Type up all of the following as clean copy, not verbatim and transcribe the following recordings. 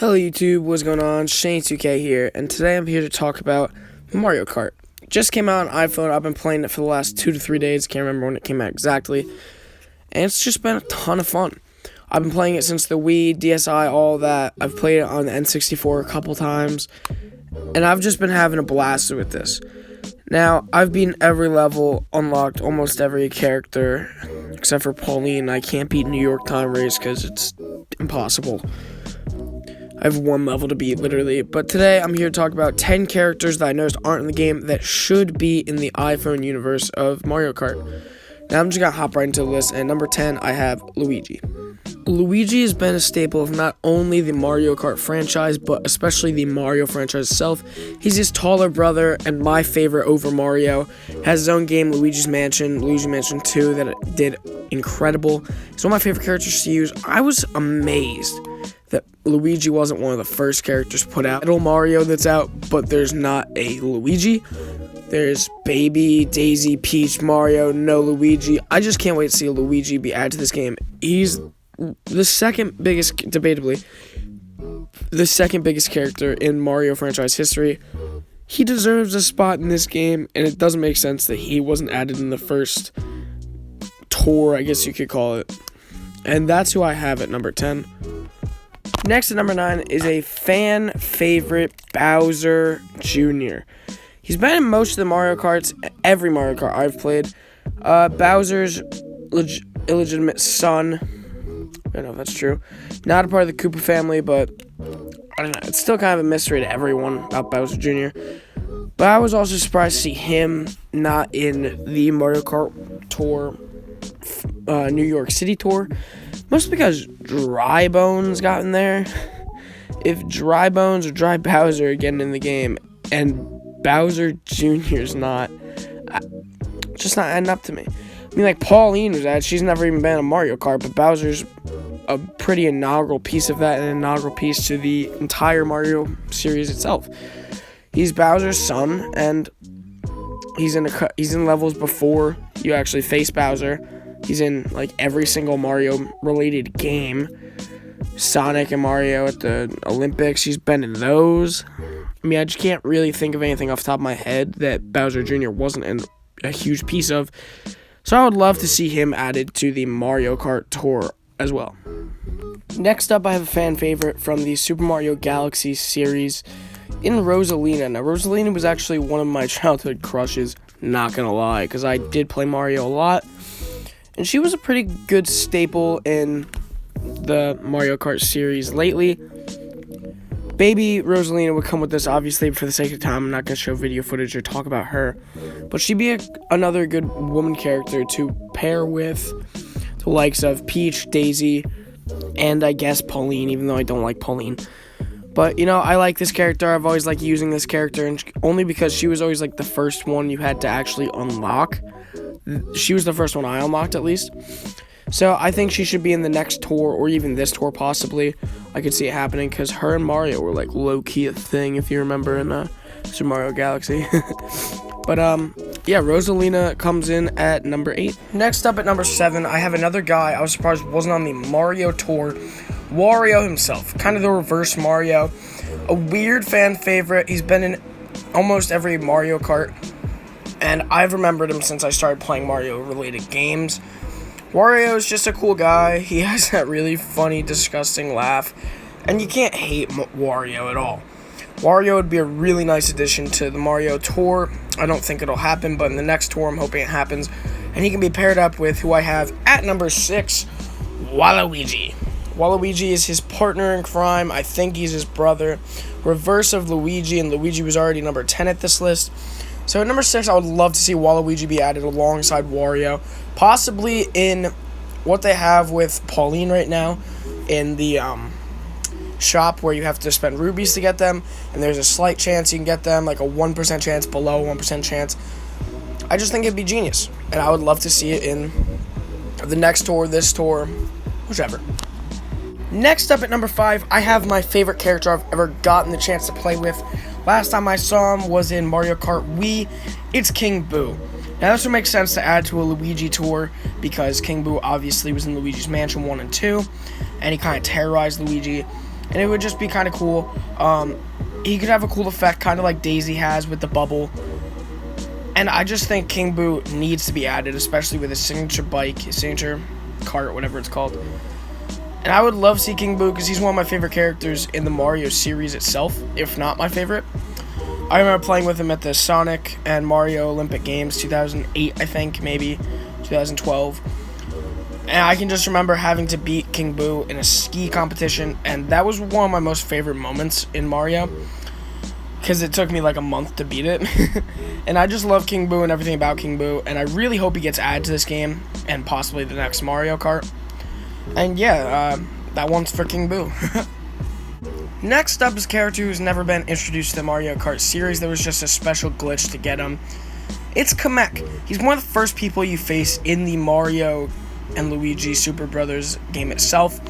Hello YouTube, what's going on? Shane2K here, and today I'm here to talk about Mario Kart. Just came out on iPhone. I've been playing it for the last 2 to 3 days. Can't remember when it came out exactly. And it's just been a ton of fun. I've been playing it since the Wii, DSi, all that. I've played it on the N64 a couple times. And I've just been having a blast with this. Now, I've beaten every level, unlocked almost every character, except for Pauline. I can't beat New York Time Race because it's impossible. I have one level to beat, literally. But today, I'm here to talk about 10 characters that I noticed aren't in the game that should be in the iPhone universe of Mario Kart. Now, I'm just going to hop right into the list. And number 10, I have Luigi. Luigi has been a staple of not only the Mario Kart franchise, but especially the Mario franchise itself. He's his taller brother, and my favorite over Mario. Has his own game, Luigi's Mansion, Luigi Mansion 2, that did incredible. He's one of my favorite characters to use. I was amazed that Luigi wasn't one of the first characters put out. Little Mario that's out, but there's not a Luigi. There's Baby, Daisy, Peach, Mario, no Luigi. I just can't wait to see Luigi be added to this game. He's the second biggest, debatably, the second biggest character in Mario franchise history. He deserves a spot in this game, and it doesn't make sense that he wasn't added in the first tour, I guess you could call it. And that's who I have at number 10. Next at number 9 is a fan favorite, Bowser Jr. He's been in most of the Mario Karts, every Mario Kart I've played. Bowser's illegitimate son. I don't know if that's true. Not a part of the Koopa family, but I don't know. It's still kind of a mystery to everyone about Bowser Jr. But I was also surprised to see him not in the Mario Kart Tour, New York City Tour. Mostly because Dry Bones got in there. If Dry Bones or Dry Bowser are getting in the game, and Bowser Jr.'s not, just not adding up to me. I mean, like, Pauline was at, she's never even been in a Mario Kart, but Bowser's a pretty inaugural piece of that, and an inaugural piece to the entire Mario series itself. He's Bowser's son, and he's in levels before you actually face Bowser. He's in, like, every single Mario-related game. Sonic and Mario at the Olympics, he's been in those. I mean, I just can't really think of anything off the top of my head that Bowser Jr. wasn't in a huge piece of. So I would love to see him added to the Mario Kart Tour as well. Next up, I have a fan favorite from the Super Mario Galaxy series in Rosalina. Now, Rosalina was actually one of my childhood crushes, not gonna lie, because I did play Mario a lot. And she was a pretty good staple in the Mario Kart series lately. Baby Rosalina would come with this, obviously, for the sake of time. I'm not going to show video footage or talk about her. But she'd be another good woman character to pair with the likes of Peach, Daisy, and I guess Pauline, even though I don't like Pauline. But, you know, I like this character. I've always liked using this character, and only because she was always, like, the first one you had to actually unlock. She was the first one I unlocked, at least. So I think she should be in the next tour, or even this tour, possibly. I could see it happening, because her and Mario were, like, low-key a thing, if you remember, in Super Mario Galaxy. But, yeah, Rosalina comes in at number 8. Next up at number 7, I have another guy I was surprised wasn't on the Mario tour. Wario himself. Kind of the reverse Mario. A weird fan favorite. He's been in almost every Mario Kart. And I've remembered him since I started playing Mario-related games. Wario is just a cool guy. He has that really funny, disgusting laugh. And you can't hate Wario at all. Wario would be a really nice addition to the Mario Tour. I don't think it'll happen, but in the next tour, I'm hoping it happens. And he can be paired up with who I have at number 6, Waluigi. Waluigi is his partner in crime. I think he's his brother. Reverse of Luigi, and Luigi was already number 10 at this list. So at number 6, I would love to see Waluigi be added alongside Wario. Possibly in what they have with Pauline right now in the shop where you have to spend rubies to get them. And there's a slight chance you can get them, like a 1% chance, below 1% chance. I just think it'd be genius. And I would love to see it in the next tour, this tour, whichever. Next up at number 5, I have my favorite character I've ever gotten the chance to play with. Last time I saw him was in Mario Kart Wii. It's King Boo. Now this would make sense to add to a Luigi tour because King Boo obviously was in Luigi's Mansion 1 and 2, and he kind of terrorized Luigi. and it would just be kind of cool. He could have a cool effect, kind of like Daisy has with the bubble. And I just think King Boo needs to be added, especially with his signature bike, his signature cart, whatever it's called. And I would love to see King Boo because he's one of my favorite characters in the Mario series itself, if not my favorite. I remember playing with him at the Sonic and Mario Olympic Games, 2008, I think, maybe 2012. And I can just remember having to beat King Boo in a ski competition, and that was one of my most favorite moments in Mario, because it took me like a month to beat it. And I just love King Boo and everything about King Boo, and I really hope he gets added to this game, and possibly the next Mario Kart. And yeah, that one's for King Boo. Next up is a character who's never been introduced to the Mario Kart series. There was just a special glitch to get him. It's Kamek. He's one of the first people you face in the Mario and Luigi Super Brothers game itself.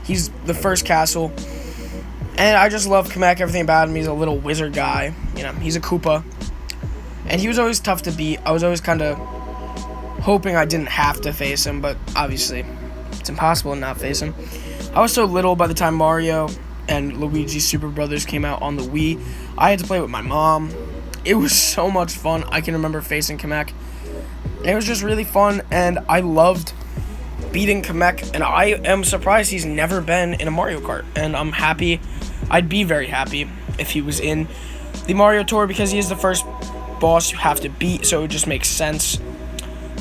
He's the first castle. And I just love Kamek, everything about him. He's a little wizard guy. You know, he's a Koopa. And he was always tough to beat. I was always kind of hoping I didn't have to face him, but obviously it's impossible to not face him. I was so little by the time Mario and Luigi Super Brothers came out on the Wii. I had to play with my mom. It was so much fun. I can remember facing Kamek. It was just really fun, and I loved beating Kamek, and I am surprised he's never been in a Mario Kart, and I'm happy. I'd be very happy if he was in the Mario Tour, because he is the first boss you have to beat, so it just makes sense.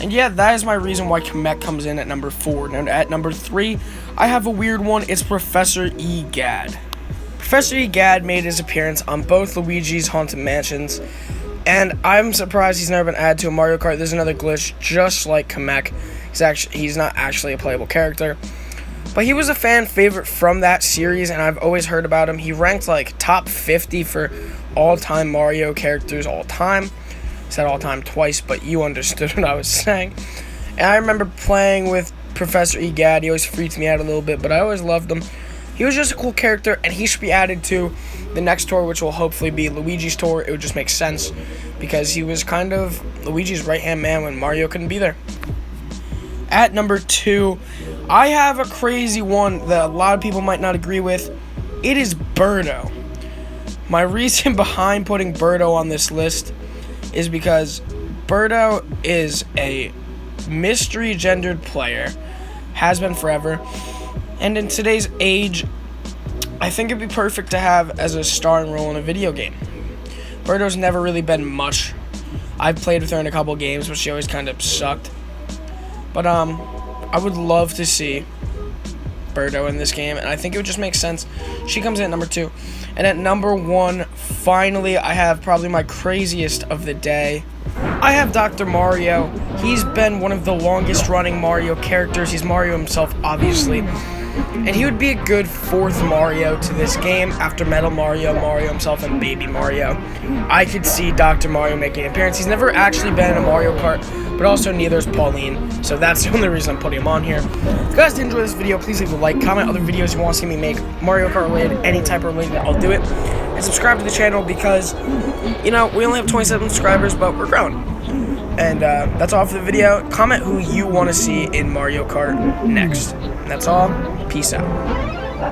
And yeah, that is my reason why Kamek comes in at number 4. Now at number 3, I have a weird one. It's Professor Egad. Professor Egad made his appearance on both Luigi's Haunted Mansions, and I'm surprised he's never been added to a Mario Kart. There's another glitch just like Kamek. He's not actually a playable character, but he was a fan favorite from that series, and I've always heard about him. He ranked like top 50 for all-time Mario characters all time. I said all time twice, but you understood what I was saying. And I remember playing with Professor Egad. He always freaked me out a little bit, but I always loved him. He was just a cool character, and he should be added to the next tour, which will hopefully be Luigi's tour. It would just make sense because he was kind of Luigi's right-hand man when Mario couldn't be there. At number 2, I have a crazy one that a lot of people might not agree with. It is Berto. My reason behind putting Berto on this list is because Berto is a mystery gendered player, has been forever, and in today's age, I think it'd be perfect to have as a starring role in a video game. Berto's never really been much. I've played with her in a couple games, but she always kind of sucked. But I would love to see Berto in this game, and I think it would just make sense. She comes in at number 2. And at number 1, finally, I have probably my craziest of the day. I have Dr. Mario. He's been one of the longest running Mario characters. He's Mario himself, obviously. And he would be a good 4th Mario to this game after Metal Mario, Mario himself, and Baby Mario. I could see Dr. Mario making an appearance. He's never actually been in a Mario Kart, but also neither is Pauline, so that's the only reason I'm putting him on here. If you guys did enjoy this video, please leave a like, comment other videos you want to see me make, Mario Kart related, any type of related, I'll do it. And subscribe to the channel because, you know, we only have 27 subscribers, but we're growing. And that's all for the video. Comment who you want to see in Mario Kart next. And that's all. Peace out.